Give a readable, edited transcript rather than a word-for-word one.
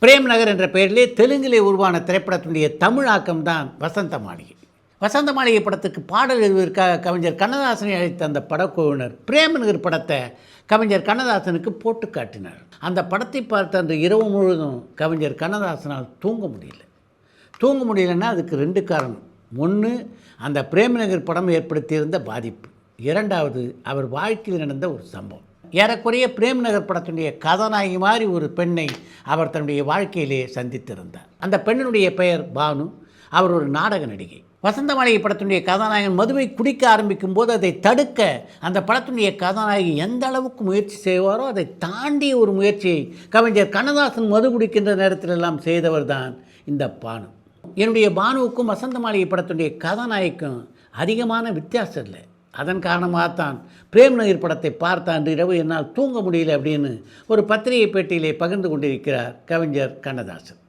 Frame நகர் என்ற பெயரிலே தெலுங்கிலே உருவான திரைப்படத்தினுடைய தமிழாக்கம் தான் வசந்த மாளிகை. வசந்த மாளிகை படத்துக்கு பாடல் எழுதுவதற்காக கவிஞர் கண்ணதாசனை அழைத்த அந்த படக்குழுவினர் பிரேம் நகர் படத்தை கவிஞர் கண்ணதாசனுக்கு போட்டு காட்டினார். அந்த படத்தை பார்த்த அந்த இரவு முழுவதும் கவிஞர் கண்ணதாசனால் தூங்க முடியல. தூங்க முடியலன்னா அதுக்கு 2 காரணம். ஒன்று, அந்த பிரேம் நகர் படம் ஏற்படுத்தியிருந்த பாதிப்பு. 2வது, அவர் வாழ்க்கையில் நடந்த ஒரு சம்பவம். ஏறக்குறைய பிரேம் நகர் படத்தினுடைய கதாநாயகி மாதிரி ஒரு பெண்ணை அவர் தன்னுடைய வாழ்க்கையிலே சந்தித்திருந்தார். அந்த பெண்ணினுடைய பெயர் பானு. அவர் ஒரு நாடக நடிகை. வசந்த மாளிகை படத்தினுடைய கதாநாயகன் மதுவை குடிக்க ஆரம்பிக்கும் போது அதை தடுக்க அந்த படத்தினுடைய கதாநாயகி எந்த அளவுக்கு முயற்சி செய்வாரோ அதை தாண்டிய ஒரு முயற்சியை கவிஞர் கண்ணதாசன் மது குடிக்கின்ற நேரத்திலெல்லாம் செய்தவர் தான் இந்த பானு. என்னுடைய பானுவுக்கும் வசந்த மாளிகை படத்தினுடைய கதாநாயகிக்கும் அதிகமான வித்தியாசம் இல்லை. அதன் காரணமாகத்தான் பிரேம் நகர் படத்தை பார்த்த அன்று இரவு என்னால் தூங்க முடியல அப்படின்னு ஒரு பத்திரிகை பேட்டியிலே பகிர்ந்து கொண்டிருக்கிறார் கவிஞர் கண்ணதாசன்.